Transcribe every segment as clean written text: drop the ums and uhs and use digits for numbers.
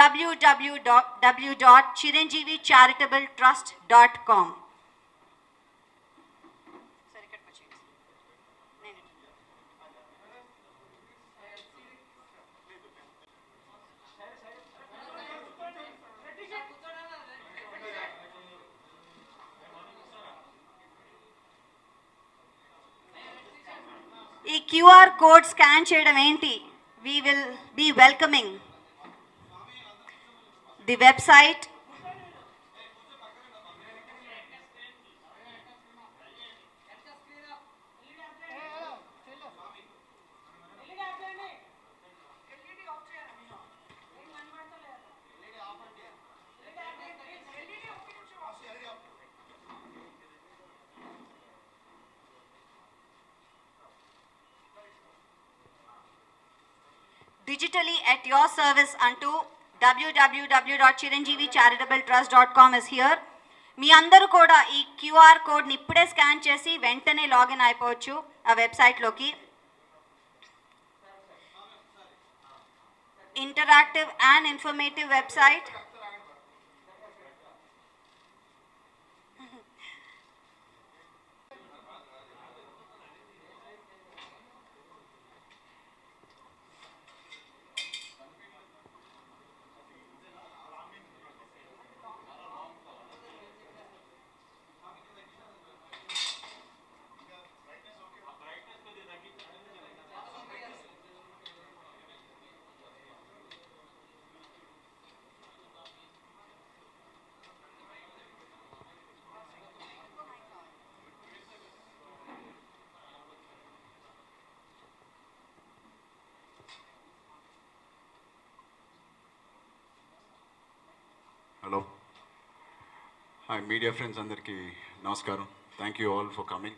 www.chiranjeevicharitabletrust.com. ఈ QR code scan చేయడం ఏంటి? We will be welcoming the website digitally at your service unto www.chiranjeevicharitabletrust.com is here. మీ అందరూ కూడా ఈ QR కోడ్ని ఇప్పుడే స్కాన్ చేసి వెంటనే లాగిన్ అయిపోవచ్చు ఆ వెబ్సైట్లోకి. Interactive and informative website. Hello. Hi, media friends andarki namaskaram. Thank you all for coming.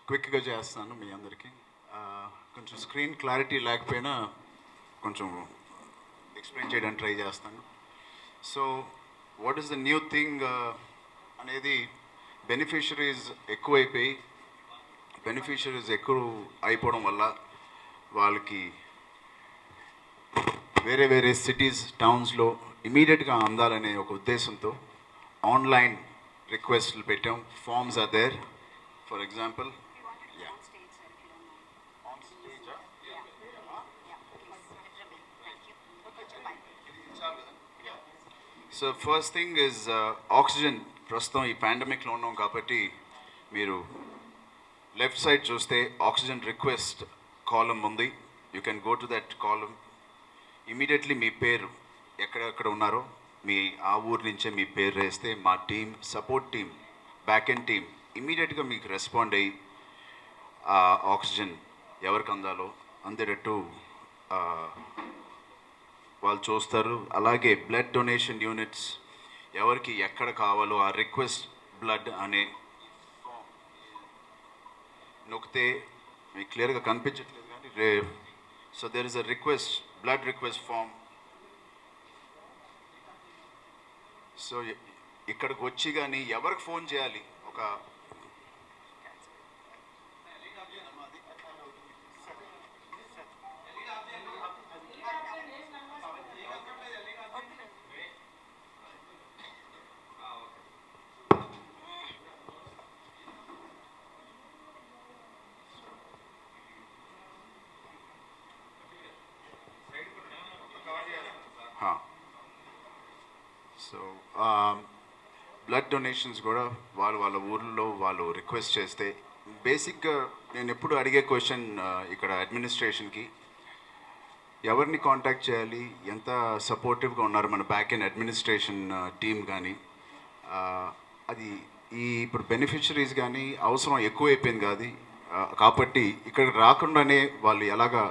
Quick ga chestanu mee andarki. Koncham screen clarity lekapena koncham explain cheyadan try chestanu. So what is the new thing anedi beneficiaries ekku అయిపోయి beneficiaries ekku అయిపోవడం వల్ల వాళ్ళకి వేరే వేరే cities టౌన్స్లో ఇమీడియట్గా అందాలనే ఒక ఉద్దేశంతో online రిక్వెస్ట్లు పెట్టాం. Forms are there. For example so first thing is oxygen. ప్రస్తుతం ఈ పాండమిక్లో ఉన్నాం కాబట్టి మీరు లెఫ్ట్ సైడ్ చూస్తే ఆక్సిజన్ రిక్వెస్ట్ కాలమ్ ఉంది. You can go to that column. Immediately మీ పేరు ఎక్కడెక్కడ ఉన్నారో మీ ఆ ఊరు నుంచే మీ పేరు వేస్తే మా team, support team, back end team ఇమీడియట్గా మీకు రెస్పాండ్ అయ్యి ఆ ఆక్సిజన్ ఎవరికి అందాలో అందేటట్టు వాళ్ళు చూస్తారు. అలాగే బ్లడ్ డొనేషన్ యూనిట్స్ ఎవరికి ఎక్కడ కావాలో ఆ రిక్వెస్ట్ బ్లడ్ అనే నొక్కితే మీకు క్లియర్గా కనిపించట్లేదు కానీ so there is a request blood request form. So ఇక్కడికి వచ్చి కానీ ఎవరికి ఫోన్ చేయాలి? ఒక సో బ్లడ్ డొనేషన్స్ కూడా వాళ్ళ ఊర్లో వాళ్ళు రిక్వెస్ట్ చేస్తే బేసిక్గా నేను ఎప్పుడు అడిగే క్వశ్చన్ ఇక్కడ అడ్మినిస్ట్రేషన్కి ఎవరిని కాంటాక్ట్ చేయాలి, ఎంత సపోర్టివ్గా ఉన్నారు మన బ్యాక్ ఎండ్ అడ్మినిస్ట్రేషన్ టీం కానీ, అది ఇప్పుడు బెనిఫిషరీస్ కానీ అవసరం ఎక్కువైపోయింది కాదు కాబట్టి ఇక్కడ రాకుండానే వాళ్ళు ఎలాగా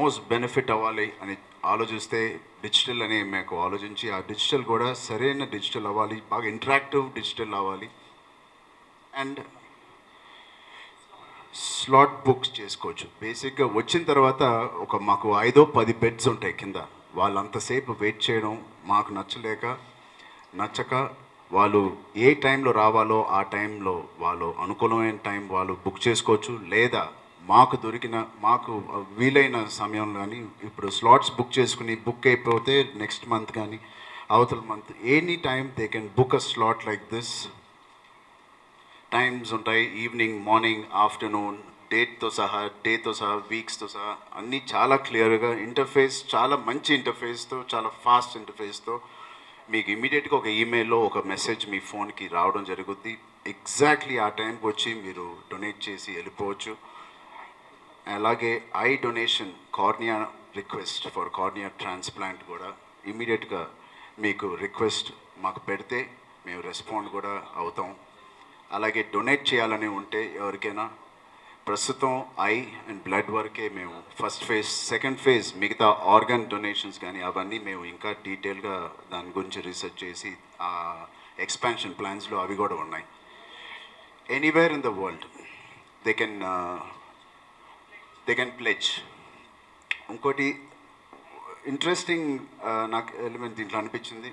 మోస్ట్ బెనిఫిట్ అవ్వాలి అని ఆలోచిస్తే డిజిటల్ అనే మాకు ఆలోచించి ఆ డిజిటల్ కూడా సరైన డిజిటల్ అవ్వాలి, బాగా ఇంటరాక్టివ్ డిజిటల్ అవ్వాలి. అండ్ స్లాట్ బుక్స్ చేసుకోవచ్చు. బేసిక్గా వచ్చిన తర్వాత మాకు 5-10 బెడ్స్ ఉంటాయి కింద. వాళ్ళంతసేపు వెయిట్ చేయడం మాకు నచ్చక వాళ్ళు ఏ టైంలో రావాలో ఆ టైంలో వాళ్ళు అనుకూలమైన టైం వాళ్ళు బుక్ చేసుకోవచ్చు. లేదా మాకు వీలైన సమయంలో కానీ ఇప్పుడు స్లాట్స్ బుక్ చేసుకుని బుక్ అయిపోతే నెక్స్ట్ మంత్ కానీ అవతల month any time they can book a slot like this. Times ఉంటాయి, ఈవినింగ్, మార్నింగ్, ఆఫ్టర్నూన్, డేట్తో సహా వీక్స్తో సహా అన్నీ చాలా క్లియర్గా, ఇంటర్ఫేస్ చాలా మంచి ఇంటర్ఫేస్తో, చాలా ఫాస్ట్ ఇంటర్ఫేస్తో మీకు ఇమీడియట్గా ఒక ఈమెయిల్లో ఒక మెసేజ్ మీ ఫోన్కి రావడం జరుగుద్ది. ఎగ్జాక్ట్లీ ఆ టైంకి వచ్చి మీరు డొనేట్ చేసి వెళ్ళిపోవచ్చు. అలాగే eye donation, cornea request for cornea transplant కూడా ఇమీడియట్గా మీకు రిక్వెస్ట్ మాకు పెడితే మేము రెస్పాండ్ కూడా అవుతాం. అలాగే డొనేట్ చేయాలని ఉంటే ఎవరికైనా ప్రస్తుతం ఐ అండ్ బ్లడ్ వరకే మేము ఫస్ట్ ఫేజ్, సెకండ్ ఫేజ్ మిగతా ఆర్గన్ డొనేషన్స్ కానీ అవన్నీ మేము ఇంకా డీటెయిల్గా దాని గురించి రీసెర్చ్ చేసి ఆ ఎక్స్పాన్షన్ ప్లాన్స్లో అవి కూడా ఉన్నాయి. Anywhere in the world they can pledge. ఇంకోటి ఇంట్రెస్టింగ్ నాకు ఎలిమెంట్ దీంట్లో అనిపించింది,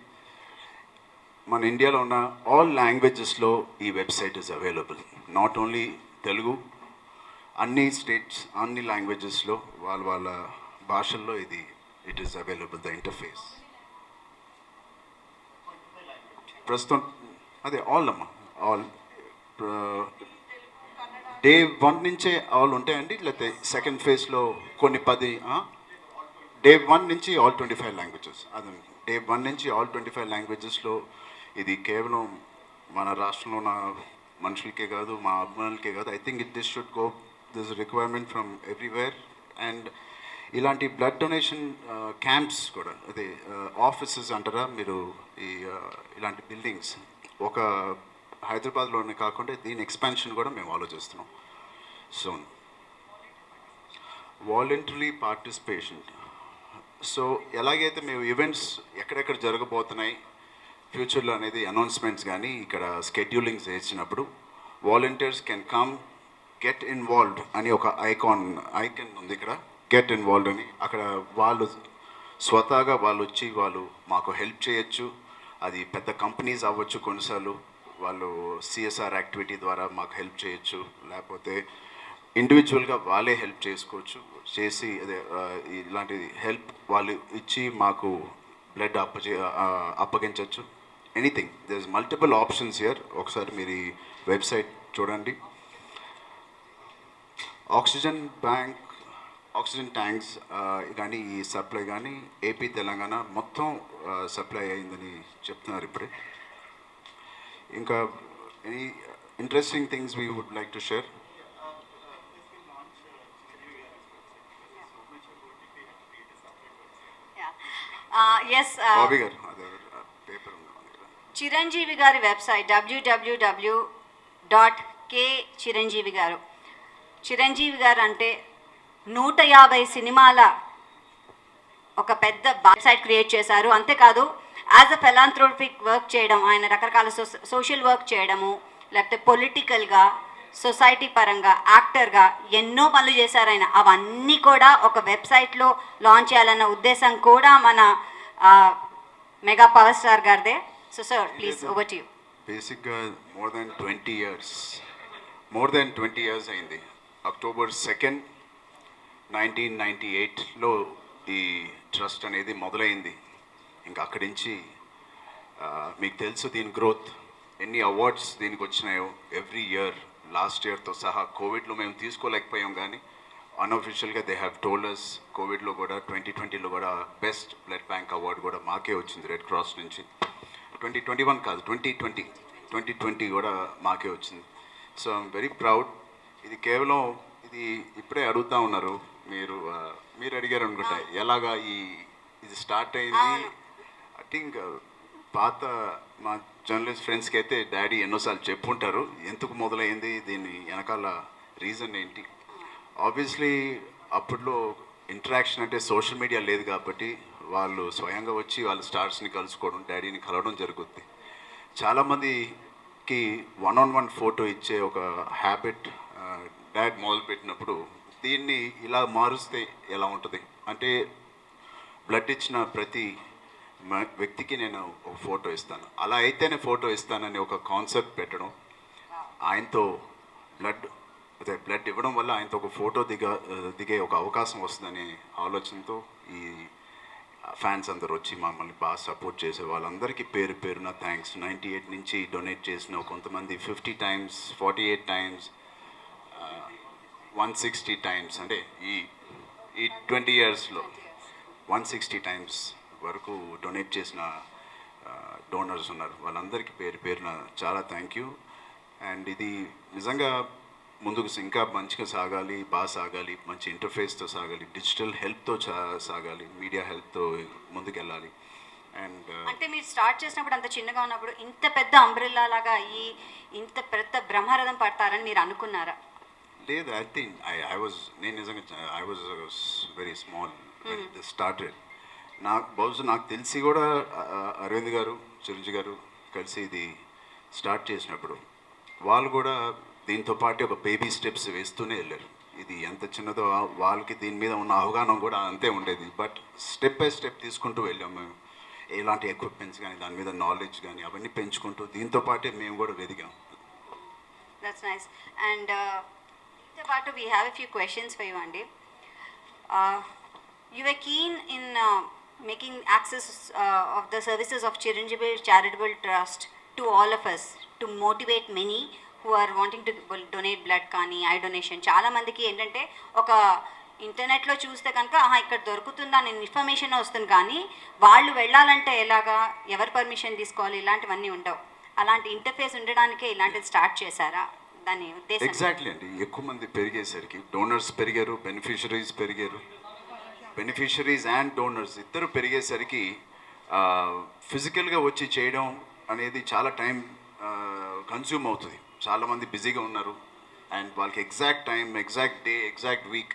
మన ఇండియాలో ఉన్న ఆల్ లాంగ్వేజెస్లో ఈ website is available. Not only Telugu, అన్ని స్టేట్స్, అన్ని లాంగ్వేజెస్లో వాళ్ళ భాషల్లో it is available the interface. ప్రస్తుతం అదే ఆల్ డే 1 నుంచే ఆల్ ఉంటాయండి, లేకపోతే సెకండ్ ఫేజ్లో కొన్ని 10, డే 1 నుంచి ఆల్ 25 లాంగ్వేజెస్. అదే డే 1 నుంచి ఆల్ 25 లాంగ్వేజెస్లో ఇది కేవలం మన రాష్ట్రంలో ఉన్న మనుషులకే కాదు, మా అభిమానులకే కాదు. I think this should go, this requirement from everywhere. And ఇలాంటి బ్లడ్ డొనేషన్ క్యాంప్స్ కూడా, అదే ఆఫీసెస్ అంటారా మీరు, ఇలాంటి బిల్డింగ్స్ ఒక హైదరాబాద్లోనే కాకుండా దీని ఎక్స్పాన్షన్ కూడా మేము ఆలోచిస్తున్నాం. So voluntary participation. సో ఎలాగైతే మేము ఈవెంట్స్ ఎక్కడెక్కడ జరగబోతున్నాయి ఫ్యూచర్లో అనేది అనౌన్స్మెంట్స్ కానీ ఇక్కడ స్కెడ్యూలింగ్స్ చేసినప్పుడు volunteers can come get involved అని ఒక ఐకాన్ ఉంది ఇక్కడ, గెట్ ఇన్వాల్వ్డ్ అని. అక్కడ వాళ్ళు స్వతహాగా వాళ్ళు వచ్చి వాళ్ళు మాకు హెల్ప్ చేయొచ్చు. అది పెద్ద కంపెనీస్ అవ్వచ్చు, కొన్నిసార్లు వాళ్ళు సిఎస్ఆర్ యాక్టివిటీ ద్వారా మాకు హెల్ప్ చేయొచ్చు, లేకపోతే ఇండివిజువల్గా వాళ్ళే హెల్ప్ చేసుకోవచ్చు. చేసి అదే ఇలాంటి హెల్ప్ వాళ్ళు ఇచ్చి మాకు బ్లడ్ అప్పగించవచ్చు. Anything, there is multiple options here. ఒకసారి మీరు ఈ వెబ్సైట్ చూడండి. ఆక్సిజన్ బ్యాంక్, ఆక్సిజన్ ట్యాంక్స్ కానీ ఈ సప్లై కానీ ఏపీ తెలంగాణ మొత్తం సప్లై అయిందని చెప్తున్నారు ఇప్పుడే. ఇంకా any interesting things we would like to share. Yes, paper Chiranjeevi గారి వెబ్సైట్ www.k.chiranjeevi గారు. చిరంజీవి గారు అంటే 150 సినిమాల ఒక పెద్ద వెబ్సైట్ క్రియేట్ చేశారు. అంతేకాదు యాజ్ అ ఫిలాంథ్రోపిక్ వర్క్ చేయడం, ఆయన రకరకాల సోషల్ వర్క్ చేయడము, లేకపోతే పొలిటికల్గా, సొసైటీ పరంగా, యాక్టర్గా ఎన్నో పనులు చేశారు ఆయన. అవన్నీ కూడా ఒక వెబ్సైట్లో లాంచ్ చేయాలన్న ఉద్దేశం కూడా మన మెగా పవర్ స్టార్ గారిదే. So sir please over to you. బేసిక్గా మోర్ దెన్ 20 ఇయర్స్ అయింది. అక్టోబర్ 2, 1998లో ఈ ట్రస్ట్ అనేది మొదలైంది. ఇంకా అక్కడి నుంచి మీకు తెలుసు దీని గ్రోత్, ఎన్ని అవార్డ్స్ దీనికి వచ్చినాయో ఎవ్రీ ఇయర్. లాస్ట్ ఇయర్తో సహా కోవిడ్లో మేము తీసుకోలేకపోయాం, కానీ అన్అఫిషియల్గా దే హ్యావ్ టోల్డ్ అస్ కోవిడ్లో కూడా 2020లో కూడా బెస్ట్ బ్లడ్ బ్యాంక్ అవార్డు కూడా మాకే వచ్చింది రెడ్ క్రాస్ నుంచి. 2021 కాదు, 2020 కూడా మాకే వచ్చింది. So I'm very proud. ఇది కేవలం ఇది ఇప్పుడే అడుగుతూ ఉన్నారు మీరు అడిగారు అనుకుంటా ఎలాగా ఇది స్టార్ట్ అయింది. ఐ థింక్ పాత మా జర్నలిస్ట్ ఫ్రెండ్స్కి అయితే డాడీ ఎన్నోసార్లు చెప్పుంటారు ఎందుకు మొదలైంది, దీని వెనకాల రీజన్ ఏంటి. ఆబ్వియస్లీ అప్పట్లో ఇంటరాక్షన్ అంటే సోషల్ మీడియా లేదు కాబట్టి వాళ్ళు స్వయంగా వచ్చి వాళ్ళ స్టార్స్ని కలుసుకోవడం, డాడీని కలవడం జరుగుద్ది. చాలామందికి 1-on-1 ఫోటో ఇచ్చే ఒక హ్యాబిట్ డాడ్ మొదలుపెట్టినప్పుడు దీన్ని ఇలా మారుస్తే ఎలా ఉంటుంది అంటే బ్లడ్ ఇచ్చిన ప్రతి వ్యక్తికి నేను ఒక ఫోటో ఇస్తాను, అలా అయితేనే ఫోటో ఇస్తానని ఒక కాన్సెప్ట్ పెట్టడం, ఆయనతో బ్లడ్ అదే బ్లడ్ ఇవ్వడం వల్ల ఆయనతో ఒక ఫోటో దిగే ఒక అవకాశం వస్తుందనే ఆలోచనతో ఈ ఫ్యాన్స్ అందరు వచ్చి మమ్మల్ని బాగా సపోర్ట్ చేసే వాళ్ళందరికీ పేరు పేరున థ్యాంక్స్. 98 నుంచి డొనేట్ చేసిన కొంతమంది 50 టైమ్స్, 48 టైమ్స్, 160 టైమ్స్, అంటే ఈ ఈ 20 ఇయర్స్లో 160 టైమ్స్ వరకు డొనేట్ చేసిన డోనర్స్ ఉన్నారు. వాళ్ళందరికీ పేరు పేరున చాలా థ్యాంక్ యూ. అండ్ ఇది నిజంగా ముందుకు ఇంకా మంచిగా సాగాలి, బాగా సాగాలి, మంచి ఇంటర్ఫేస్తో సాగాలి, డిజిటల్ హెల్ప్తో సాగాలి, మీడియా హెల్ప్తో ముందుకెళ్ళాలి. అండ్ అంటే మీరు స్టార్ట్ చేసినప్పుడు అంత చిన్నగా ఉన్నప్పుడు ఇంత పెద్ద అంబ్రెల్లా లాగా అయ్యి ఇంత పెద్ద బ్రహ్మరథం పడతారని మీరు అనుకున్నారా? లేదు, ఐ థింక్ నేను నిజంగా I was very small started. నాకు తెలిసి కూడా అరవింద్ గారు, చిరంజీవి గారు కలిసి ఇది స్టార్ట్ చేసినప్పుడు వాళ్ళు కూడా దీంతో పాటు ఒక బేబీ స్టెప్స్ వేస్తూనే వెళ్ళారు. ఇది ఎంత చిన్నదో వాళ్ళకి దీని మీద ఉన్న అవగాహన కూడా అంతే ఉండేది. బట్ స్టెప్ బై స్టెప్ తీసుకుంటూ వెళ్ళాము మేము. ఎలాంటి ఎక్విప్మెంట్స్ కానీ దాని మీద నాలెడ్జ్ కానీ అవన్నీ పెంచుకుంటూ దీంతో పాటే మేము కూడా వెదిగాం. That's nice. అండ్ దీంతో పాటు we have a few questions for you అండి. You are keen in making access of the services of Chiranjeevi charitable trust to all of us to motivate many who are wanting to donate blood కానీ eye donation. చాలామందికి ఏంటంటే ఒక ఇంటర్నెట్లో చూస్తే కనుక ఇక్కడ దొరుకుతుందా నేను ఇన్ఫర్మేషన్ వస్తుంది, కానీ వాళ్ళు వెళ్ళాలంటే ఎలాగా, ఎవరు పర్మిషన్ తీసుకోవాలి, ఇలాంటివన్నీ ఉండవు. అలాంటి ఇంటర్ఫేస్ ఉండడానికే ఇలాంటిది స్టార్ట్ చేశారా? దాని ఉద్దేశం ఎగ్జాక్ట్లీ అండి. ఎక్కువ మంది పెరిగేసరికి డోనర్స్ పెరిగారు, బెనిఫిషరీస్ పెరిగారు. బెనిఫిషరీస్ అండ్ డోనర్స్ ఇద్దరు పెరిగేసరికి ఫిజికల్గా వచ్చి చేయడం అనేది చాలా టైం కన్జ్యూమ్ అవుతుంది. చాలామంది బిజీగా ఉన్నారు అండ్ వాళ్ళకి exact time, exact day, exact week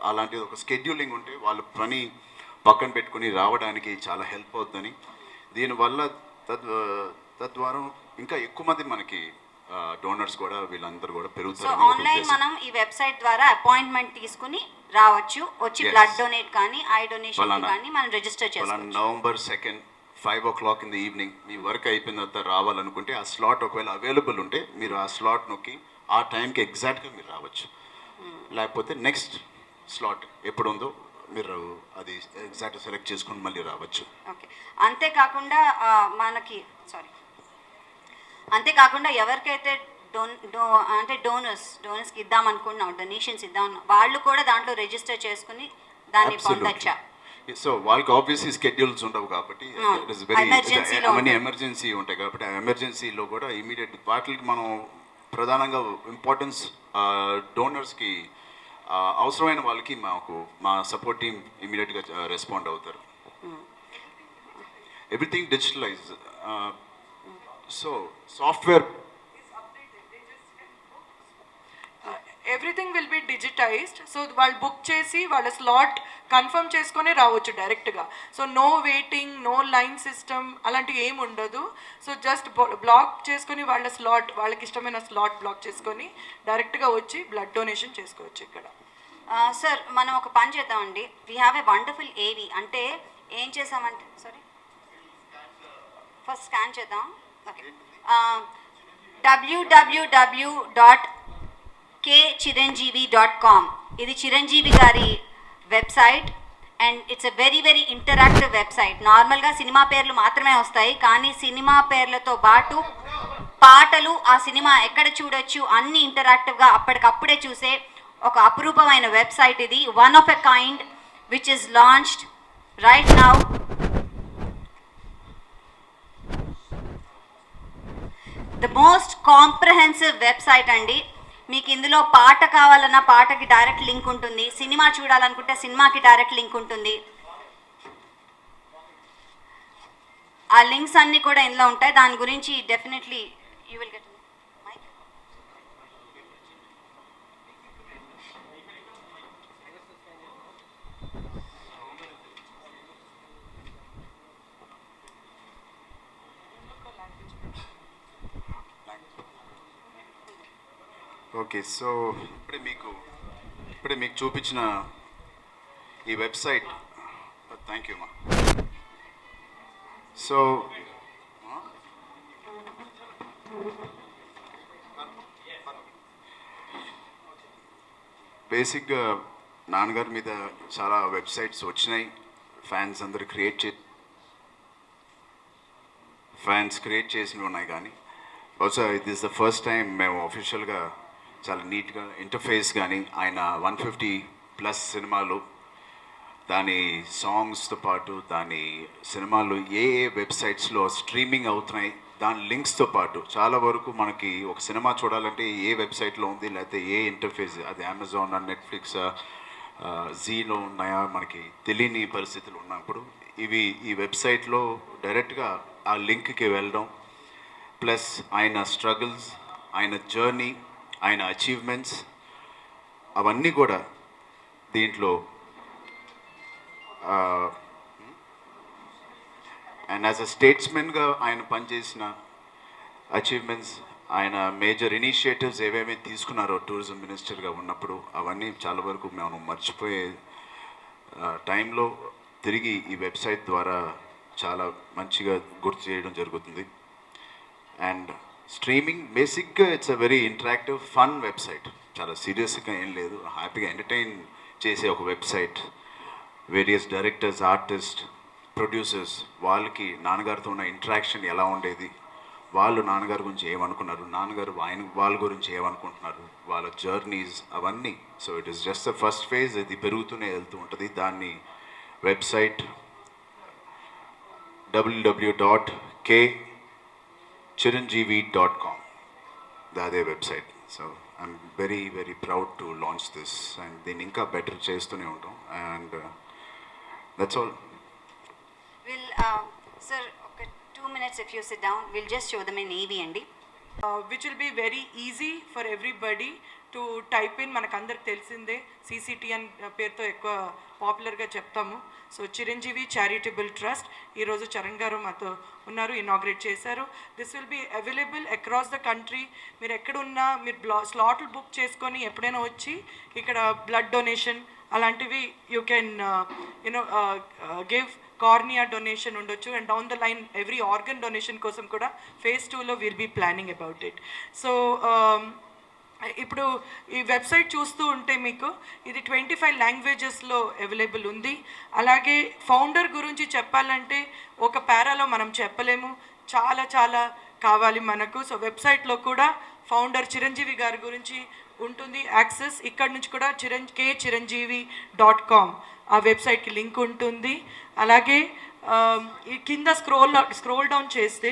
అలాంటిది ఒక స్కెడ్యూలింగ్ ఉంటే వాళ్ళు పని పక్కన పెట్టుకుని రావడానికి చాలా హెల్ప్ అవుతుందని, దీనివల్ల తద్వారా ఇంకా ఎక్కువ మంది మనకి డోనర్స్ కూడా వీళ్ళందరూ కూడా పెరుగుతారు. సో ఆన్లైన్ మనం ఈ వెబ్సైట్ ద్వారా అపాయింట్మెంట్ తీసుకుని రావచ్చు, వచ్చి బ్లడ్ డొనేట్ కానీ ఐ డొనేషన్ కానీ మనం రిజిస్టర్ చేసుకోవచ్చు. November 2 5 o'clock in the evening me work అయిపోయిన తర్వాత రావాలనుకుంటే ఆ స్లాట్ ఒకవేళ అవైలబుల్ ఉంటే మీరు ఆ స్లాట్ నొక్కి ఆ టైంకి ఎగ్జాక్ట్గా మీరు రావచ్చు. లేకపోతే నెక్స్ట్ స్లాట్ ఎప్పుడు ఉందో మీరు అది ఎగ్జాక్ట్ సెలెక్ట్ చేసుకుని మళ్ళీ రావచ్చు. ఓకే. అంతేకాకుండా ఎవరికైతే అంటే డోనర్స్కి ఇద్దాం అనుకుంటున్నాం, డొనేషన్స్ ఇద్దాం, వాళ్ళు కూడా దాంట్లో రిజిస్టర్ చేసుకుని దాన్ని పొందొచ్చా? సో వాళ్ళకి ఆబ్వియస్లీ స్కెడ్యూల్స్ ఉండవు కాబట్టి అవన్నీ ఎమర్జెన్సీ ఉంటాయి కాబట్టి ఆ ఎమర్జెన్సీలో కూడా ఇమీడియట్ వాటికి మనం ప్రధానంగా ఇంపార్టెన్స్ డోనర్స్కి అవసరమైన వాళ్ళకి మా సపోర్ట్ టీమ్ ఇమీడియట్గా రెస్పాండ్ అవుతారు. Everything digitalize. So software everything will be digitized. So వాళ్ళు బుక్ చేసి వాళ్ళ స్లాట్ కన్ఫర్మ్ చేసుకొని రావచ్చు డైరెక్ట్గా. So no waiting, no line system అలాంటివి ఏమి ఉండదు. సో జస్ట్ బ్లాక్ చేసుకొని వాళ్ళ స్లాట్, వాళ్ళకి ఇష్టమైన స్లాట్ బ్లాక్ చేసుకొని డైరెక్ట్గా వచ్చి బ్లడ్ డొనేషన్ చేసుకోవచ్చు ఇక్కడ. సార్ మనం ఒక పని చేద్దామండి. వీ హ్యావ్ ఎ వండర్ఫుల్ ఏవి. అంటే ఏం చేసామంటే ఫస్ట్ స్కాన్ చేద్దాం. ఓకే. www.kchiranjeevi.com ఇది చిరంజీవి గారి website and it's a very very interactive website. నార్మల్గా సినిమా పేర్లు మాత్రమే వస్తాయి, కానీ సినిమా పేర్లతో పాటు పాటలు, ఆ సినిమా ఎక్కడ చూడొచ్చు అన్నీ ఇంటరాక్టివ్గా అప్పటికప్పుడే చూసే ఒక అపురూపమైన వెబ్సైట్ ఇది. One of a kind which is launched right now. The most comprehensive website అండి. మీకు ఇందులో పాట కావాలన్నా పాటకి డైరెక్ట్ లింక్ ఉంటుంది, సినిమా చూడాలనుకుంటే సినిమాకి డైరెక్ట్ లింక్ ఉంటుంది. ఆ లింక్స్ అన్నీ కూడా ఇందులో ఉంటాయి. దాని గురించి definitely you will get. Okay. So ఇప్పుడే మీకు చూపించిన ఈ వెబ్సైట్, థ్యాంక్ యూ మా. సో బేసిక్గా నాన్నగారి మీద చాలా వెబ్సైట్స్ వచ్చినాయి. ఫ్యాన్స్ అందరు ఫ్యాన్స్ క్రియేట్ చేసినవి ఉన్నాయి. కానీ బహుశా ఇది ఇస్ ద ఫస్ట్ టైం మేము ఆఫీషియల్గా చాలా నీట్గా ఇంటర్ఫేస్ కానీ ఆయన 150+ సినిమాలు, దాని సాంగ్స్తో పాటు దాని సినిమాలు ఏ వెబ్సైట్స్లో స్ట్రీమింగ్ అవుతున్నాయి దాని లింక్స్తో పాటు చాలా వరకు మనకి ఒక సినిమా చూడాలంటే ఏ వెబ్సైట్లో ఉంది, లేకపోతే ఏ ఇంటర్ఫేస్, అది అమెజాన్, నెట్ఫ్లిక్స్, జీలో ఉన్నాయా మనకి తెలియని పరిస్థితులు ఉన్నప్పుడు ఈ వెబ్సైట్లో డైరెక్ట్గా ఆ లింక్కి వెళ్ళడం, ప్లస్ ఆయన స్ట్రగుల్స్, ఆయన జర్నీ, ఆయన అచీవ్మెంట్స్ అవన్నీ కూడా దీంట్లో అండ్ యాజ్ అ స్టేట్స్మెన్గా ఆయన పనిచేసిన అచీవ్మెంట్స్, ఆయన మేజర్ ఇనిషియేటివ్స్ ఏవేమి తీసుకున్నారో టూరిజం మినిస్టర్గా ఉన్నప్పుడు అవన్నీ చాలా వరకు మేము మర్చిపోయే టైంలో తిరిగి ఈ వెబ్సైట్ ద్వారా చాలా మంచిగా గుర్తు చేయడం జరుగుతుంది. అండ్ స్ట్రీమింగ్ బేసిక్గా it's a very interactive fun website, చాలా సీరియస్గా ఏం లేదు, హ్యాపీగా ఎంటర్టైన్ చేసే ఒక website. Various directors, artist, producers వాళ్ళకి నాన్నగారితో ఉన్న ఇంటరాక్షన్ ఎలా ఉండేది, వాళ్ళు నాన్నగారి గురించి ఏమనుకున్నారు, నాన్నగారు వాళ్ళ గురించి ఏమనుకుంటున్నారు, వాళ్ళ జర్నీస్ అవన్నీ. So it is just the first phase, ఇది పెరుగుతూనే వెళ్తూ ఉంటుంది. దాన్ని వెబ్సైట్ www.kchiranjeevi.com, అదే website. So I'm very very proud to launch this and దీన్ని ఇంకా బెటర్ చేస్తూనే ఉంటాం. And that's all. Will, sir, okay, 2 minutes if you sit down. We'll just show them in EV అండి. Which will be very easy for everybody to type in. మనకు అందరికి తెలిసిందే CCT అని పేరుతో ఎక్కువ పాపులర్గా చెప్తాము. సో చిరంజీవి చారిటబుల్ ట్రస్ట్ ఈరోజు చరణ్ గారు మాతో ఉన్నారు, ఇనాగ్రేట్ చేశారు. This will be available across the country. మీరు ఎక్కడున్నా మీరు స్లాట్లు బుక్ చేసుకొని ఎప్పుడైనా వచ్చి ఇక్కడ బ్లడ్ డొనేషన్ అలాంటివి you can you know give. Cornea donation ఉండొచ్చు, and down the line every organ donation కోసం కూడా phase 2లో will be planning about it. So ఇప్పుడు ఈ వెబ్సైట్ చూస్తూ ఉంటే మీకు ఇది 25 లాంగ్వేజెస్లో అవైలబుల్ ఉంది. అలాగే ఫౌండర్ గురించి చెప్పాలంటే ఒక పారాలో మనం చెప్పలేము, చాలా చాలా కావాలి మనకు. సో వెబ్సైట్లో కూడా ఫౌండర్ చిరంజీవి గారి గురించి ఉంటుంది యాక్సెస్. ఇక్కడ నుంచి కూడా kchiranjeevi.com ఆ వెబ్సైట్కి లింక్ ఉంటుంది. అలాగే ఈ కింద స్క్రోల్ డౌన్ చేస్తే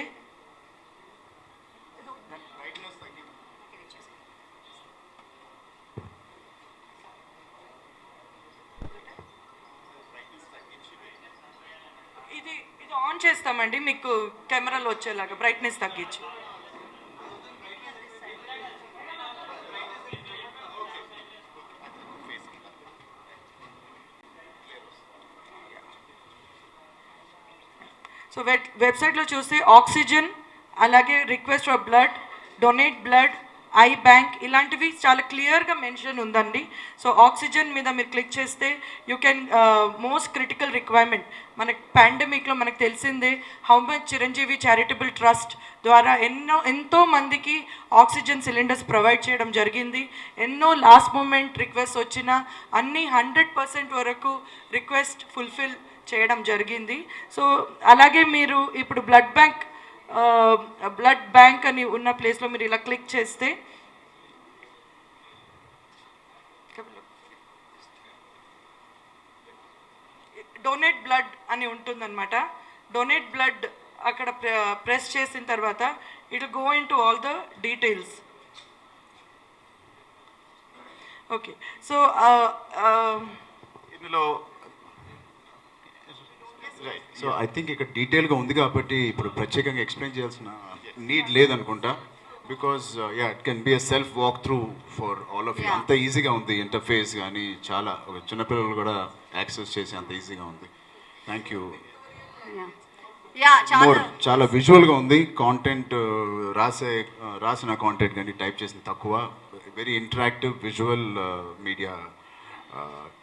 ఇది ఆన్ చేస్తామండి, మీకు కెమెరాలో వచ్చేలాగా బ్రైట్నెస్ తగ్గించి. సో వెబ్సైట్లో చూస్తే ఆక్సిజన్, అలాగే request for blood, donate blood, I bank ఇలాంటివి చాలా క్లియర్గా మెన్షన్ ఉందండి. సో ఆక్సిజన్ మీద మీరు క్లిక్ చేస్తే you can most critical requirement మనకి పాండమిక్లో మనకు తెలిసిందే how much Chiranjeevi charitable trust ద్వారా ఎంతో మందికి ఆక్సిజన్ సిలిండర్స్ ప్రొవైడ్ చేయడం జరిగింది. ఎన్నో లాస్ట్ మూమెంట్ రిక్వెస్ట్ వచ్చినా అన్నీ 100% వరకు రిక్వెస్ట్ ఫుల్ఫిల్ చేయడం జరిగింది. సో అలాగే మీరు ఇప్పుడు బ్లడ్ బ్యాంక్ అని ఉన్న ప్లేస్లో మీరు ఇలా క్లిక్ చేస్తే డొనేట్ బ్లడ్ అని ఉంటుందన్నమాట. డొనేట్ బ్లడ్ అక్కడ ప్రెస్ చేసిన తర్వాత it go in to all the details. Okay, so ఇందులో సో ఐ థింక్ ఇక్కడ డీటెయిల్గా ఉంది కాబట్టి ఇప్పుడు ప్రత్యేకంగా ఎక్స్ప్లెయిన్ చేయాల్సిన నీడ్ లేదనుకుంటా. Because it can be a self walk through for all of you. అంత ఈజీగా ఉంది ఇంటర్ఫేస్, కానీ చాలా చిన్నపిల్లలు కూడా యాక్సెస్ చేసి అంత ఈజీగా ఉంది. Thank you. చాలా విజువల్గా ఉంది. కాంటెంట్ రాసిన కాంటెంట్ కానీ టైప్ చేసిన తక్కువ. వెరీ ఇంటరాక్టివ్ విజువల్ మీడియా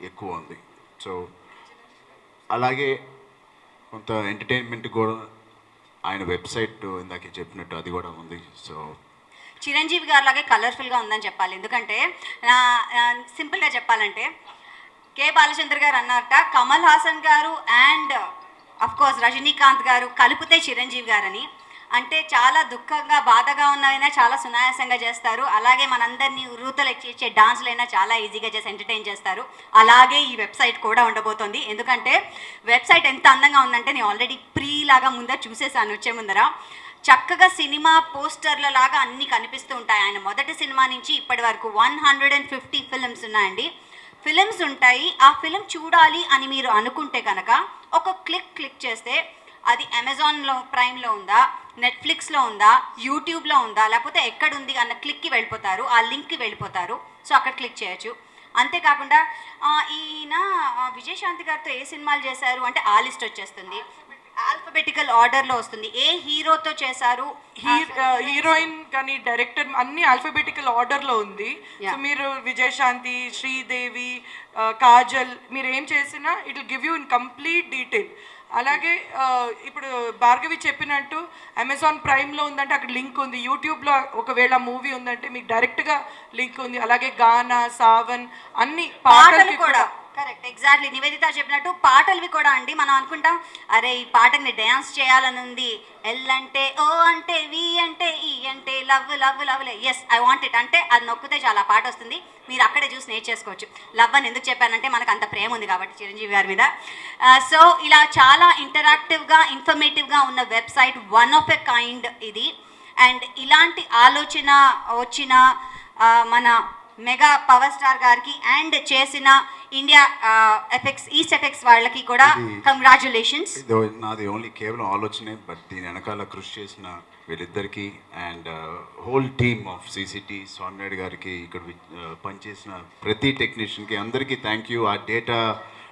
ఎక్కువ ఉంది. సో అలాగే కొంత ఎంటర్టైన్మెంట్ కూడా ఆయన వెబ్సైట్ ఇందాక చెప్పినట్టు అది కూడా ఉంది. సో చిరంజీవి గారు లాగే కలర్ఫుల్గా ఉందని చెప్పాలి. ఎందుకంటే సింపుల్గా చెప్పాలంటే కే బాలచంద్ర గారు అన్నారట, కమల్ హాసన్ గారు అండ్ అఫ్ కోర్స్ రజనీకాంత్ గారు కలిపితే చిరంజీవి గారని. అంటే చాలా దుఃఖంగా బాధగా ఉన్నవైనా చాలా సునాయాసంగా చేస్తారు. అలాగే మనందరినీ ఉర్రూతలు ఎక్కించే డాన్సులైనా చాలా ఈజీగా చేసి ఎంటర్టైన్ చేస్తారు. అలాగే ఈ వెబ్సైట్ కూడా ఉండబోతోంది. ఎందుకంటే వెబ్సైట్ ఎంత అందంగా ఉందంటే నేను ఆల్రెడీ లాగా ముందర చూసేసాను వచ్చే ముందర. చక్కగా సినిమా పోస్టర్ల లాగా అన్నీ కనిపిస్తూ ఉంటాయి. ఆయన మొదటి సినిమా నుంచి ఇప్పటి వరకు 150 ఫిల్మ్స్ ఉన్నాయండి. ఫిలిమ్స్ ఉంటాయి. ఆ ఫిలిం చూడాలి అని మీరు అనుకుంటే కనుక ఒక క్లిక్ చేస్తే అది అమెజాన్లో ప్రైమ్లో ఉందా, నెట్ఫ్లిక్స్లో ఉందా, యూట్యూబ్లో ఉందా, లేకపోతే ఎక్కడుంది అన్న క్లిక్కి వెళ్ళిపోతారు, ఆ లింక్కి వెళ్ళిపోతారు. సో అక్కడ క్లిక్ చేయొచ్చు. అంతేకాకుండా ఈయన విజయశాంతి గారితో ఏ సినిమాలు చేశారు అంటే ఆ లిస్ట్ వచ్చేస్తుంది. ఆల్ఫబెటికల్ ఆర్డర్లో వస్తుంది. ఏ హీరోతో చేశారు, హీరోయిన్ కానీ డైరెక్టర్ అన్ని ఆల్ఫబెటికల్ ఆర్డర్లో ఉంది. సో మీరు విజయశాంతి, శ్రీదేవి, కాజల్ మీరు ఏం చేసినా it will give you in complete detail. అలాగే ఇప్పుడు భార్గవి చెప్పినట్టు అమెజాన్ ప్రైమ్లో ఉందంటే అక్కడ లింక్ ఉంది. యూట్యూబ్లో ఒకవేళ మూవీ ఉందంటే మీకు డైరెక్ట్గా లింక్ ఉంది. అలాగే గానా, సావన్ అన్ని పాటలు కూడా కరెక్ట్ ఎగ్జాక్ట్లీ నివేదిత చెప్పినట్టు పాటలవి కూడా అండి. మనం అనుకుంటాం అరే ఈ పాటని డ్యాన్స్ చేయాలని ఉంది, ఎల్ అంటే ఓ అంటే వి అంటే ఈ అంటే love love lovely, yes I want it అంటే అది నొక్కితే చాలా పాట వస్తుంది. మీరు అక్కడే చూసి నేర్చేసుకోవచ్చు. లవ్ అని ఎందుకు చెప్పానంటే మనకు అంత ప్రేమ ఉంది కాబట్టి చిరంజీవి గారి మీద. సో ఇలా చాలా ఇంటరాక్టివ్గా ఇన్ఫర్మేటివ్గా ఉన్న website, one of a kind ఇది. అండ్ ఇలాంటి ఆలోచన వచ్చిన మన మెగా పవర్ స్టార్ గారికి అండ్ చేసిన ఇండియా ఎఫెక్ట్స్, ఈస్ట్ ఎఫెక్ట్స్ వాళ్ళకి కూడా కంగ్రాచులేషన్స్. నాది ఓన్లీ కేవలం ఆలోచనే, బట్ దీని వెనకాల కృషి చేసిన వీళ్ళిద్దరికీ and whole team of సిసిటీ Swami Naidu గారికి, ఇక్కడ పనిచేసిన ప్రతి టెక్నీషియన్కి అందరికీ థ్యాంక్ యూ. ఆ డేటా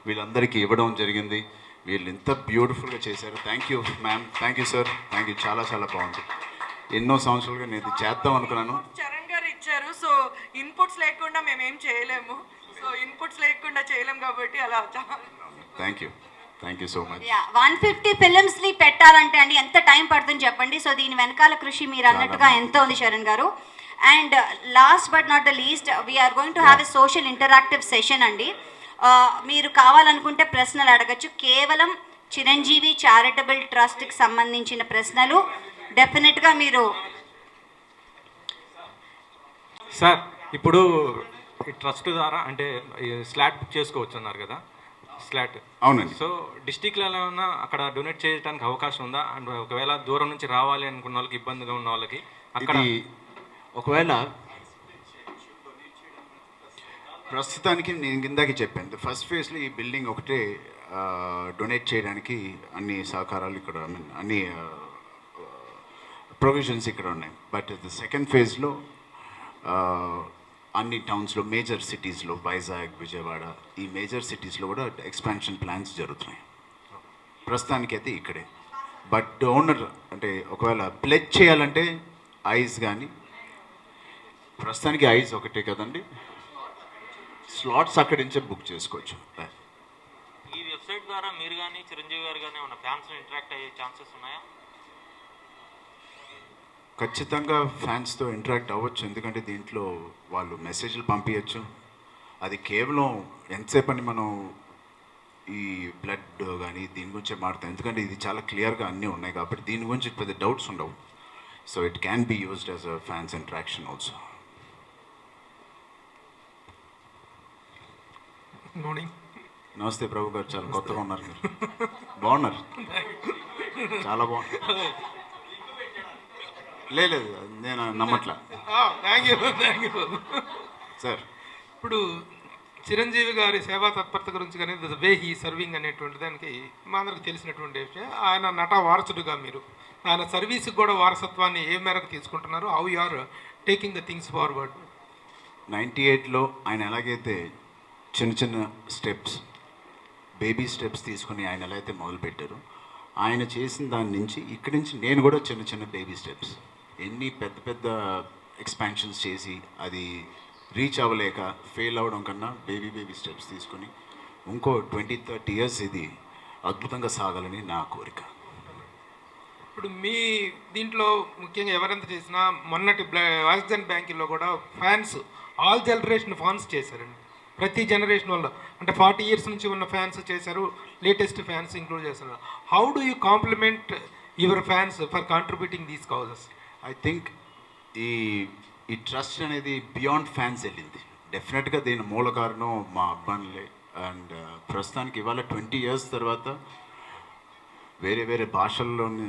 వీళ్ళందరికీ ఇవ్వడం జరిగింది. వీళ్ళు ఇంత బ్యూటిఫుల్గా చేశారు. Thank you ma'am, thank you sir, thank you. చాలా చాలా బాగుంది. ఎన్నో సంవత్సరాలుగా నేను ఇది చేద్దాం అనుకున్నాను. చరణ్ గారు ఇచ్చారు. సో ఇన్పుట్స్ లేకుండా మేము ఏం చేయలేము. సో ఇన్పుట్స్ లేకుండా చేయలేము కాబట్టి అలా. Thank you so much. 150 ఫిలిమ్స్ని పెట్టాలంటే అండి ఎంత టైం పడుతుంది చెప్పండి. సో దీని వెనకాల కృషి మీరు అన్నట్టుగా ఎంతో ఉంది Sharan garu. And last but not the least we're going to have a social interactive session అండి. మీరు కావాలనుకుంటే ప్రశ్నలు అడగచ్చు. కేవలం చిరంజీవి చారిటబుల్ ట్రస్ట్కి సంబంధించిన ప్రశ్నలు డెఫినెట్గా మీరు. సార్ ఇప్పుడు ఈ ట్రస్ట్ ద్వారా అంటే స్లాట్ బుక్ చేసుకోవచ్చు అన్నారు కదా, స్లాట్. అవునండి. సో డిస్టిక్లో ఏమైనా అక్కడ డొనేట్ చేయడానికి అవకాశం ఉందా? అండ్ ఒకవేళ దూరం నుంచి రావాలి అనుకున్న వాళ్ళకి, ఇబ్బందిగా ఉన్న వాళ్ళకి అక్కడ ఒకవేళ ప్రస్తుతానికి నేను ఇందాకే చెప్పాను, ఫస్ట్ ఫేజ్లో ఈ బిల్డింగ్ ఒకటే డొనేట్ చేయడానికి అన్ని సహకారాలు ఇక్కడ, అన్ని ప్రొవిజన్స్ ఇక్కడ ఉన్నాయి. బట్ ద సెకండ్ ఫేజ్లో అన్ని టౌన్స్లో, మేజర్ సిటీస్లో, వైజాగ్, విజయవాడ, ఈ మేజర్ సిటీస్లో కూడా ఎక్స్పాన్షన్ ప్లాన్స్ జరుగుతున్నాయి. ప్రస్తుతానికి అయితే ఇక్కడే. బట్ డోనర్ అంటే ఒకవేళ ప్లెజ్ చేయాలంటే ఐస్ కానీ, ప్రస్తుతానికి ఐస్ ఒకటే కదండి, స్లాట్స్ అక్కడి నుంచే బుక్ చేసుకోవచ్చు. ఈ వెబ్సైట్ ద్వారా మీరు కానీ చిరంజీవి గారు కానీ ఉన్న ఫ్యాన్స్ ఇంటరాక్ట్ అయ్యే ఛాన్సెస్ ఉన్నాయా? ఖచ్చితంగా ఫ్యాన్స్తో ఇంటరాక్ట్ అవ్వచ్చు. ఎందుకంటే దీంట్లో వాళ్ళు మెసేజ్లు పంపించచ్చు. అది కేవలం ఎంతసేపు అని మనం ఈ బ్లడ్ కానీ దీని గురించే మాట్లాడతాం. ఎందుకంటే ఇది చాలా క్లియర్గా అన్నీ ఉన్నాయి కాబట్టి దీని గురించి పెద్ద డౌట్స్ ఉండవు. So it can be used as a fans interaction also. Morning. నమస్తే ప్రభు గారు, చాలా కొత్తగా ఉన్నారు మీరు. బాగున్నారు, చాలా బాగున్నారు. లేదు నేను నమ్మట్లా. థ్యాంక్ యూ సార్, ఇప్పుడు చిరంజీవి గారి సేవా తత్పరత గురించి కానీ ద వే హీ సర్వింగ్ అనేటువంటి దానికి మా అందరికి తెలిసినటువంటి విషయం. ఆయన నట వారసుడుగా మీరు ఆయన సర్వీస్కి కూడా వారసత్వాన్ని ఏ మేరకు తీసుకుంటున్నారు? How you are taking the things forward? 98లో ఆయన ఎలాగైతే చిన్న చిన్న స్టెప్స్, బేబీ స్టెప్స్ తీసుకుని ఆయన ఎలా అయితే మొదలుపెట్టారో, ఆయన చేసిన దాని నుంచి ఇక్కడి నుంచి నేను కూడా చిన్న చిన్న బేబీ స్టెప్స్, ఎన్ని పెద్ద పెద్ద ఎక్స్పాన్షన్స్ చేసి అది రీచ్ అవ్వలేక ఫెయిల్ అవ్వడం కన్నా బేబీ స్టెప్స్ తీసుకొని ఇంకో 20-30 years ఇది అద్భుతంగా సాగాలని నా కోరిక. ఇప్పుడు మీ దీంట్లో ముఖ్యంగా ఎవరెంత చేసినా మొన్నటి ఆక్సిజన్ బ్యాంకుల్లో కూడా ఫ్యాన్స్ ఆల్ జనరేషన్ ఫ్యాన్స్ చేశారండి. ప్రతి జనరేషన్ వల్ల అంటే 40 years నుంచి ఉన్న ఫ్యాన్స్ చేశారు, లేటెస్ట్ ఫ్యాన్స్ ఇంక్లూడ్ చేశారు. How do you compliment your fans for contributing these causes? I think ఈ ట్రస్ట్ అనేది బియాండ్ ఫ్యాన్స్ వెళ్ళింది. డెఫినెట్గా దీని మూల కారణం మా అబ్బాయిలే. అండ్ ప్రస్తుతానికి ఇవాళ 20 years తర్వాత వేరే వేరే భాషల్లోని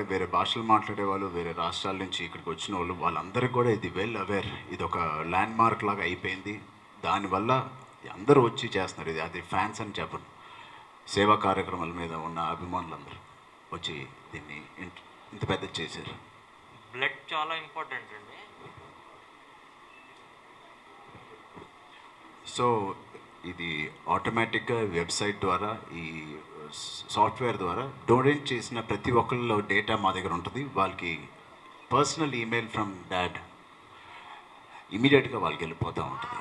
వేరే భాషలు మాట్లాడే వాళ్ళు, వేరే రాష్ట్రాల నుంచి ఇక్కడికి వచ్చిన వాళ్ళు, వాళ్ళందరికీ కూడా ఇది వెల్ అవేర్. ఇది ఒక ల్యాండ్ మార్క్ లాగా అయిపోయింది. దానివల్ల అందరూ వచ్చి చేస్తున్నారు. ఇది అది ఫ్యాన్స్ అని చెప్పను, సేవా కార్యక్రమాల మీద ఉన్న అభిమానులందరూ వచ్చి దీన్ని ఇంత పెద్ద చేశారు. బ్లడ్ చాలా ఇంపార్టెంట్ అండి. సో ఇది ఆటోమేటిక్గా వెబ్సైట్ ద్వారా, ఈ సాఫ్ట్వేర్ ద్వారా డొనేట్ చేసిన ప్రతి ఒక్కళ్ళ డేటా మా దగ్గర ఉంటుంది. వాళ్ళకి పర్సనల్ ఈమెయిల్ ఫ్రమ్ డాడ్ ఇమీడియట్గా వాళ్ళకి వెళ్ళిపోతూ ఉంటుంది.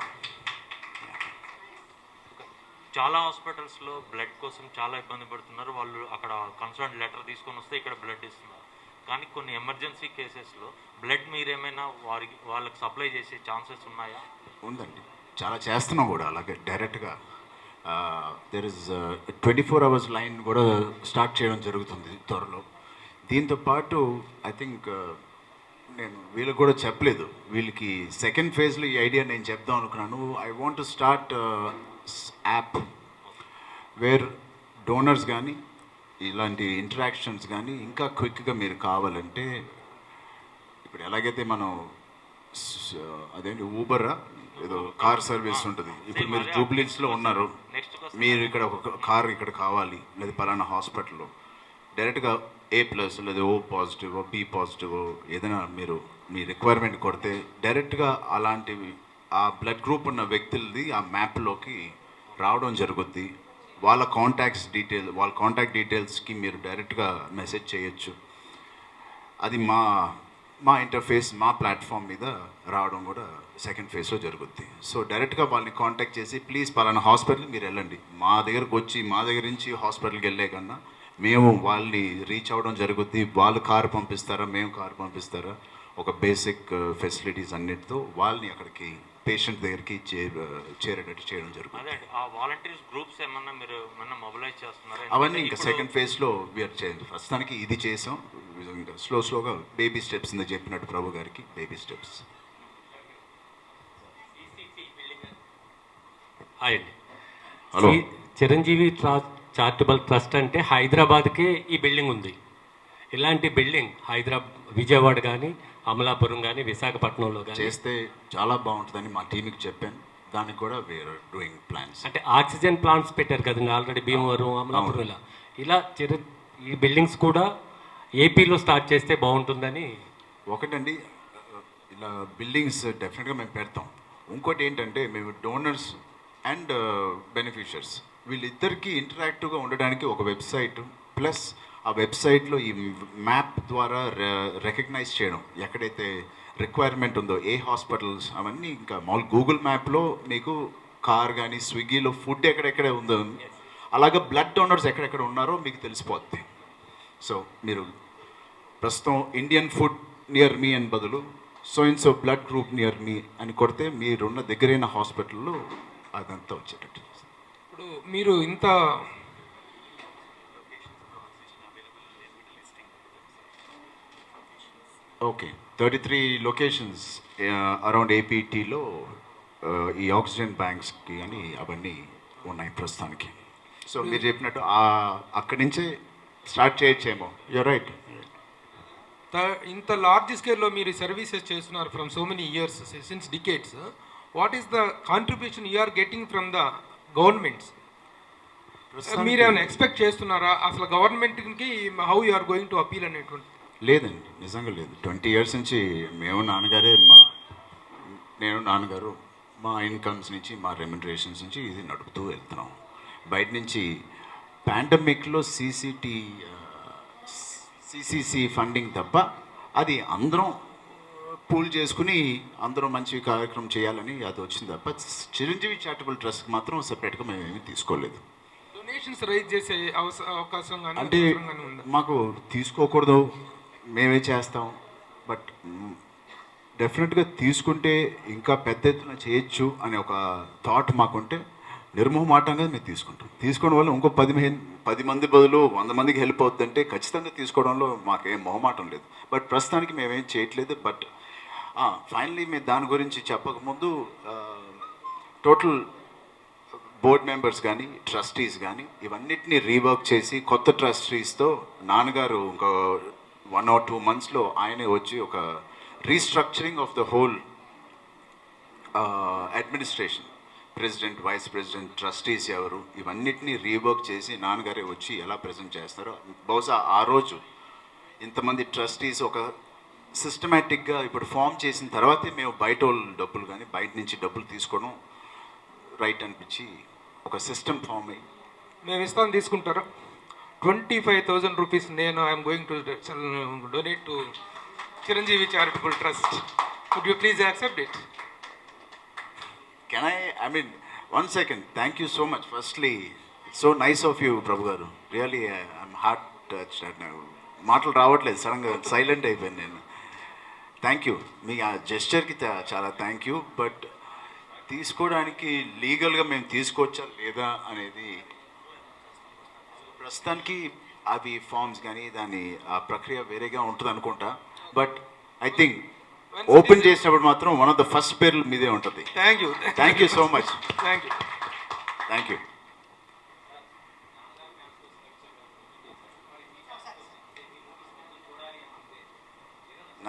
చాలా హాస్పిటల్స్లో బ్లడ్ కోసం చాలా ఇబ్బంది పడుతున్నారు. వాళ్ళు అక్కడ కన్సర్న్ లెటర్ తీసుకొని వస్తే ఇక్కడ బ్లడ్ ఇస్తున్నారు. కానీ కొన్ని ఎమర్జెన్సీ కేసెస్లో బ్లడ్ మీరేమైనా వాళ్ళకి సప్లై చేసే ఛాన్సెస్ ఉన్నాయా? ఉందండి, చాలా చేస్తున్నాం కూడా. అలాగే డైరెక్ట్గా దెర్ ఇస్ 24 hours లైన్ కూడా స్టార్ట్ చేయడం జరుగుతుంది త్వరలో. దీంతోపాటు ఐ థింక్ నేను వీళ్ళకి కూడా చెప్పలేదు, వీళ్ళకి సెకండ్ ఫేజ్లో ఈ ఐడియా నేను చెప్దాం అనుకున్నాను. I want to start app where donors కానీ ఇలాంటి ఇంటరాక్షన్స్ కానీ ఇంకా క్విక్గా మీరు కావాలంటే, ఇప్పుడు ఎలాగైతే మనం అదేంటి ఊబరా ఏదో కార్ సర్వీస్ ఉంటుంది. ఇప్పుడు మీరు జూబ్లీస్లో ఉన్నారు, మీరు ఇక్కడ ఒక కార్ ఇక్కడ కావాలి, లేదా పలానా హాస్పిటల్లో డైరెక్ట్గా A+ లేదా O+ B+ ఏదైనా మీరు మీ రిక్వైర్మెంట్ కొడితే డైరెక్ట్గా అలాంటివి ఆ బ్లడ్ గ్రూప్ ఉన్న వ్యక్తులది ఆ మ్యాప్లోకి రావడం జరుగుద్ది. వాళ్ళ కాంటాక్ట్ డీటెయిల్స్కి మీరు డైరెక్ట్గా మెసేజ్ చేయొచ్చు. అది మా ఇంటర్ఫేస్, మా ప్లాట్ఫామ్ మీద రావడం కూడా సెకండ్ ఫేజ్లో జరుగుద్ది. సో డైరెక్ట్గా వాళ్ళని కాంటాక్ట్ చేసి ప్లీజ్ పలానా హాస్పిటల్కి మీరు వెళ్ళండి, మా దగ్గరకు వచ్చి మా దగ్గర నుంచి హాస్పిటల్కి వెళ్ళే కన్నా మేము వాళ్ళని రీచ్ అవ్వడం జరుగుద్ది. వాళ్ళు కారు పంపిస్తారా, మేము కారు పంపిస్తారా, ఒక బేసిక్ ఫెసిలిటీస్ అన్నిటితో వాళ్ళని అక్కడికి పేషెంట్ దగ్గరికి చేరేటట్టు చేయడం జరుగుతుంది. ఆ వాలంటీర్స్ గ్రూప్స్ ఏమన్నా మొబిలైజ్ చేస్తున్నారా? అవన్నీ ఇంకా సెకండ్ ఫేజ్లో వీఆర్ చేయాలి. ప్రస్తుతానికి ఇది చేసాం, ఇంకా స్లోగా బేబీ స్టెప్స్ ఇంత చెప్పినట్టు ప్రభు గారికి బేబీ స్టెప్స్. హాయ్ అండి. హలో. చిరంజీవి చారిటబుల్ ట్రస్ట్ అంటే హైదరాబాద్కే ఈ బిల్డింగ్ ఉంది. ఇలాంటి బిల్డింగ్ విజయవాడ కానీ, అమలాపురం కానీ, విశాఖపట్నంలో కానీ చేస్తే చాలా బాగుంటుందని మా టీంకి చెప్పాను. దానికి కూడా వీఆర్ డూయింగ్ ప్లాన్స్. అంటే ఆక్సిజన్ ప్లాంట్స్ పెట్టారు కదండి ఆల్రెడీ భీమవరం, అమలాపురం. ఇలా ఈ బిల్డింగ్స్ కూడా ఏపీలో స్టార్ట్ చేస్తే బాగుంటుందని. ఒకటండి, ఇలా బిల్డింగ్స్ డెఫినెట్గా మేము పెడతాం. ఇంకోటి ఏంటంటే మేము డోనర్స్ అండ్ బెనిఫిషియర్స్ వీళ్ళిద్దరికీ ఇంటరాక్టివ్గా ఉండడానికి ఒక వెబ్సైట్, ప్లస్ ఆ వెబ్సైట్లో ఈ మ్యాప్ ద్వారా రికగ్నైజ్ చేయడం ఎక్కడైతే రిక్వైర్మెంట్ ఉందో, ఏ హాస్పిటల్స్ అవన్నీ. ఇంకా మామూలు గూగుల్ మ్యాప్లో మీకు కార్ కానీ స్విగ్గీలో ఫుడ్ ఎక్కడెక్కడ ఉందో, అలాగే బ్లడ్ డోనర్స్ ఎక్కడెక్కడ ఉన్నారో మీకు తెలిసిపోద్ది. సో మీరు ప్రస్తుతం ఇండియన్ ఫుడ్ నియర్ మీ అని బదులు సో బ్లడ్ గ్రూప్ నియర్ మీ అని కొడితే మీరున్న దగ్గరైన హాస్పిటల్లో అదంతా వచ్చేటట్టు. ఇప్పుడు మీరు ఇంత ఓకే, 33 లొకేషన్స్ అరౌండ్ ఏపీటీలో ఈ ఆక్సిజన్ బ్యాంక్స్కి అని అవన్నీ ఉన్నాయి ప్రస్తుతానికి. సో మీరు చెప్పినట్టు అక్కడి నుంచే స్టార్ట్ చేయొచ్చేమో. You're right. ఇంత లార్జ్ స్కేల్లో మీరు సర్వీసెస్ చేస్తున్నారు from so many years, since decades. What is the contribution you are getting from the governments? మీరు ఏమైనా ఎక్స్పెక్ట్ చేస్తున్నారా అసలు గవర్నమెంట్కి? How you are going to appeal అనేటువంటి? లేదండి, నిజంగా లేదు. 20 years నుంచి నేను నాన్నగారు మా ఇన్కమ్స్ నుంచి, మా రెమ్యునరేషన్స్ నుంచి ఇది నడుపుతూ వెళ్తున్నాం. బయట నుంచి పాండమిక్లో సిసిసి ఫండింగ్ తప్ప అది అందరం పూల్ చేసుకుని అందరం మంచి కార్యక్రమం చేయాలని అది వచ్చింది తప్ప చిరంజీవి చారిటబుల్ ట్రస్ట్కి మాత్రం సెపరేట్గా మేము ఏమీ తీసుకోలేదు. డొనేషన్స్ రైజ్ చేసే అవకాశం కానీ అంటే అవసరం కానీ ఉందా? మాకు తీసుకోకూడదు, మేమే చేస్తాం, బట్ డెఫినెట్గా తీసుకుంటే ఇంకా పెద్ద ఎత్తున చేయొచ్చు అనే ఒక థాట్ మాకుంటే నిర్మోహమాటంగా మేము తీసుకుంటాం. తీసుకోవడం వల్ల ఇంకో 10 మంది బదులు 100 మందికి హెల్ప్ అవుతుందంటే ఖచ్చితంగా తీసుకోవడంలో మాకేం మొహమాటం లేదు. బట్ ప్రస్తుతానికి మేమేం చేయట్లేదు. బట్ ఫైనలీ మేము దాని గురించి చెప్పకముందు టోటల్ బోర్డ్ మెంబర్స్ కానీ ట్రస్టీస్ కానీ ఇవన్నిటిని రీవర్క్ చేసి కొత్త ట్రస్టీస్తో నాన్నగారు ఒక 1 or 2 monthsలో ఆయనే వచ్చి ఒక restructuring of the whole administration, president, vice president, trustees ఎవరు, ఇవన్నిటిని రీవర్క్ చేసి నాన్నగారే వచ్చి ఎలా ప్రజెంట్ చేస్తారో బహుశా ఆ రోజు ఇంతమంది ట్రస్టీస్ ఒక సిస్టమేటిక్గా ఇప్పుడు ఫామ్ చేసిన తర్వాతే మేము బయట వాళ్ళు డబ్బులు కానీ బయట నుంచి డబ్బులు తీసుకోవడం రైట్ అనిపించి ఒక సిస్టమ్ ఫామ్ అయ్యి మేము ఇస్తాను, తీసుకుంటారా? 25,000 రూపీస్ నేను I'm going to donate to Chiranjeevi charitable trust. Would you please accept it? Can I mean, 1 second. Thank you so much. Firstly, it's so nice of you, Prabhu Garu. Really, I'm heart touched. మాటలు రావట్లేదు, సడన్గా silent అయిపోయాను నేను. Thank you. మీ ఆ జెస్చర్కి చాలా thank you. But తీసుకోవడానికి లీగల్గా మేము తీసుకోవచ్చా లేదా అనేది ప్రస్తుతానికి అవి ఫార్మ్స్ కానీ దాని ఆ ప్రక్రియ వేరేగా ఉంటుంది అనుకుంటా. బట్ ఐ థింక్ ఓపెన్ చేసినప్పుడు మాత్రం వన్ ఆఫ్ ద ఫస్ట్ పేర్లు మీదే ఉంటుంది. Thank you so much. Thank you.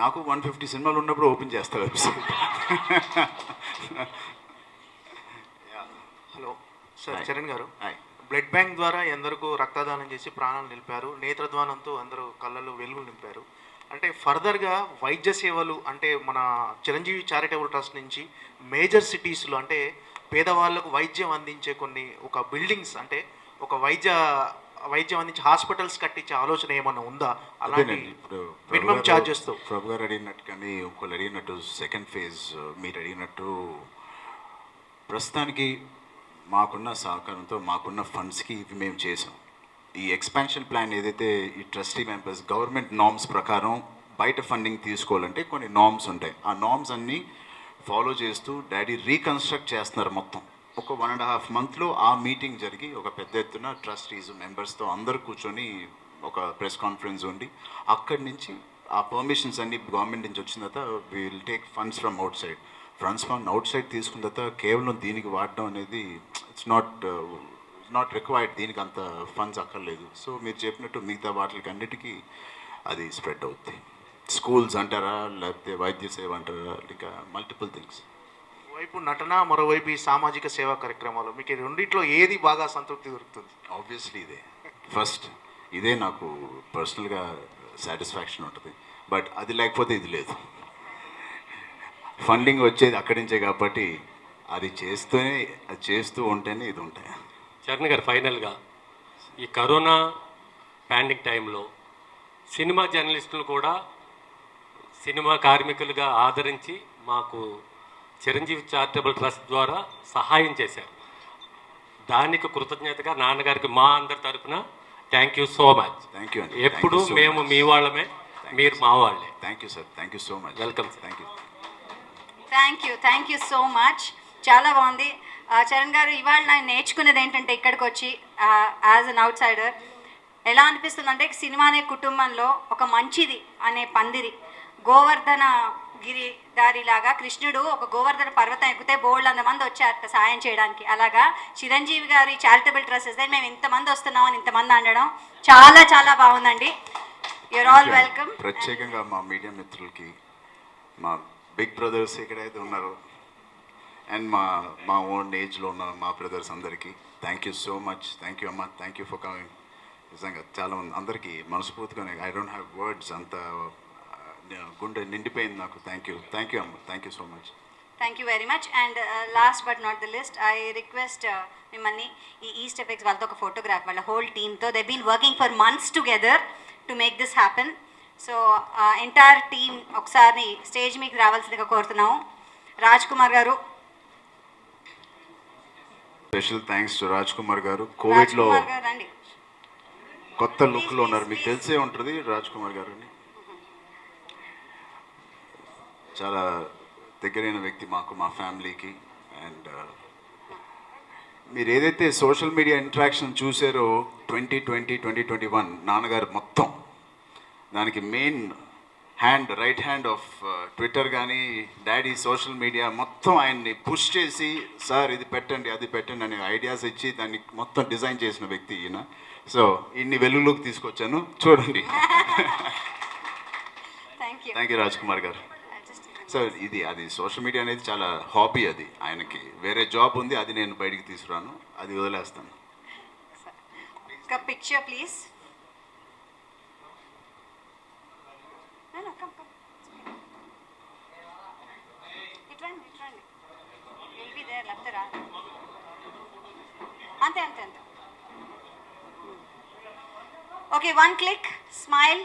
నాకు 150 సినిమాలు ఉన్నప్పుడు ఓపెన్ చేస్తా వెబ్సైట్. హలో సార్, చరణ్ గారు. హాయ్. బ్లడ్ బ్యాంక్ ద్వారా ఎందరికో రక్తదానం చేసి ప్రాణాలు నిలిపారు, నేత్రద్వానంతో అందరూ కళ్ళలో వెలుగులు నింపారు. అంటే ఫర్దర్గా వైద్య సేవలు అంటే మన చిరంజీవి చారిటబుల్ ట్రస్ట్ నుంచి మేజర్ సిటీస్లో అంటే పేదవాళ్ళకు వైద్యం అందించే కొన్ని ఒక బిల్డింగ్స్ అంటే ఒక వైద్యం అందించే హాస్పిటల్స్ కట్టించే ఆలోచన ఏమన్నా ఉందా? అలాంటి మినిమం ఛార్జెస్తో ప్రభు గారు అడిగినట్టు కానీ ఇంకోళ్ళు అడిగినట్టు సెకండ్ ఫేజ్ మీరు అడిగినట్టు ప్రస్తుతానికి మాకున్న సహకారంతో మాకున్న ఫండ్స్కి ఇవి మేము చేసాం. ఈ ఎక్స్పాన్షన్ ప్లాన్ ఏదైతే ఈ ట్రస్టీ మెంబర్స్ గవర్నమెంట్ నార్మ్స్ ప్రకారం బయట ఫండింగ్ తీసుకోవాలంటే కొన్ని నార్మ్స్ ఉంటాయి. ఆ నార్మ్స్ అన్నీ ఫాలో చేస్తూ డాడీ రీకన్స్ట్రక్ట్ చేస్తున్నారు మొత్తం. ఒక 1.5 monthలో ఆ మీటింగ్ జరిగి ఒక పెద్ద ఎత్తున ట్రస్టీస్ మెంబర్స్తో అందరూ కూర్చొని ఒక ప్రెస్ కాన్ఫరెన్స్ ఉండి అక్కడి నుంచి ఆ పర్మిషన్స్ అన్ని గవర్నమెంట్ నుంచి వచ్చిన తర్వాత will take funds from out side. Funds from out side తీసుకున్న తర్వాత కేవలం దీనికి వాడడం అనేది ఇట్స్ నాట్ రిక్వైర్డ్. దీనికి అంత ఫండ్స్ అక్కర్లేదు. సో మీరు చెప్పినట్టు మిగతా వాటికి అన్నిటికీ అది స్ప్రెడ్ అవుతుంది. స్కూల్స్ అంటారా, లేకపోతే వైద్య సేవ అంటారా, ఇంకా మల్టిపుల్ థింగ్స్. వైపు నటన, మరోవైపు ఈ సామాజిక సేవా కార్యక్రమాలు, మీకు రెండిట్లో ఏది బాగా సంతృప్తి దొరుకుతుంది? ఆబ్వియస్లీ ఇదే నాకు పర్సనల్గా సాటిస్ఫాక్షన్ ఉంటుంది. బట్ అది లేకపోతే ఇది లేదు. ఫండింగ్ వచ్చేది అక్కడి నుంచే కాబట్టి అది చేస్తూ ఉంటేనే ఇది ఉంటాయి. చరణ్ గారు, ఫైనల్గా ఈ కరోనా పాండమిక్ టైంలో సినిమా జర్నలిస్టులు కూడా సినిమా కార్మికులుగా ఆదరించి మాకు చిరంజీవి చారిటబుల్ ట్రస్ట్ ద్వారా సహాయం చేశారు. దానికి కృతజ్ఞతగా నాన్నగారికి మా అందరి తరఫున thank you so much. Thank you. ఎప్పుడు మేము మీ వాళ్ళమే, మీరు మా వాళ్ళే. Thank you sir. Thank you so much. Welcome sir. Thank you so much. చాలా బాగుంది. చరణ్ గారు, ఇవాళ నేను నేర్చుకున్నది ఏంటంటే ఇక్కడికి వచ్చి యాజ్ అన్ అవుట్ సైడర్ ఎలా అనిపిస్తుంది అంటే సినిమా అనే కుటుంబంలో ఒక మంచిది అనే పందిరి గోవర్ధన గిరి దారిలాగా కృష్ణుడు ఒక గోవర్ధన పర్వతం ఎక్కితే బోల్డ్ 100 మంది వచ్చారట సాయం చేయడానికి. అలాగా చిరంజీవి గారి చారిటబుల్ ట్రస్ట్ ఇస్తే మేము ఇంతమంది వస్తున్నామని ఇంతమంది అనడం చాలా చాలా బాగుందండి. You're all welcome. ప్రత్యేకంగా మా మీడియా మిత్రులకి, మా బిగ్ బ్రదర్స్ ఎక్కడైతే ఉన్నారో అండ్ మా ఓన్ ఏజ్లో ఉన్న మా బ్రదర్స్ అందరికీ thank you so much. Thank you అమ్మ. Thank you for coming. నిజంగా చాలా మంది అందరికీ మనస్ఫూర్తిగానే ఐ డోంట్ హ్యావ్ వర్డ్స్, అంత గుండె నిండిపోయింది నాకు. థ్యాంక్ యూ అమ్మ. Thank you so much. Thank you very much. And last but not the least, I request మిమ్మల్ని ఈ ఈస్ట్ ఎఫెక్ట్స్ వాళ్ళతో ఒక ఫోటోగ్రాఫ్, వాళ్ళ హోల్ టీమ్తో they been working for months together to make this happen. So entire team ఒకసారి stage మీకు రావాల్సిందిగా కోరుతున్నాము. రాజ్ కుమార్ గారు, special thanks to Raj Kumar గారు. రాజ్ కోవిడ్లో కుమార్ గారు రండి. కొత్త లుక్లో ఉన్నారు, మీకు తెలిసే ఉంటుంది రాజ్ కుమార్ గారిని. చాలా దగ్గరైన వ్యక్తి మాకు, మా ఫ్యామిలీకి. అండ్ మీరు ఏదైతే సోషల్ మీడియా ఇంటరాక్షన్ చూసారో 2020, 2021 నాన్నగారు మొత్తం దానికి main hand, right hand of Twitter కానీ డాడీ సోషల్ మీడియా మొత్తం ఆయన్ని పుష్ చేసి సార్ ఇది పెట్టండి అది పెట్టండి అనే ఐడియాస్ ఇచ్చి దాన్ని మొత్తం డిజైన్ చేసిన వ్యక్తి ఈయన. సో ఇన్ని వెలుగులోకి తీసుకొచ్చాను, చూడండి. థ్యాంక్ యూ రాజ్ కుమార్ గారు. సో ఇది అది సోషల్ మీడియా అనేది చాలా హాబీ, అది ఆయనకి వేరే జాబ్ ఉంది, అది నేను బయటికి తీసుకురాను, అది వదిలేస్తాను. ఒక పిక్చర్ ప్లీజ్. ఇట్రండి ఇట్రండి, విల్ బి దేర్, లేకపోతే రా. అంతే అంతే అంతే. Okay, 1 click, smile.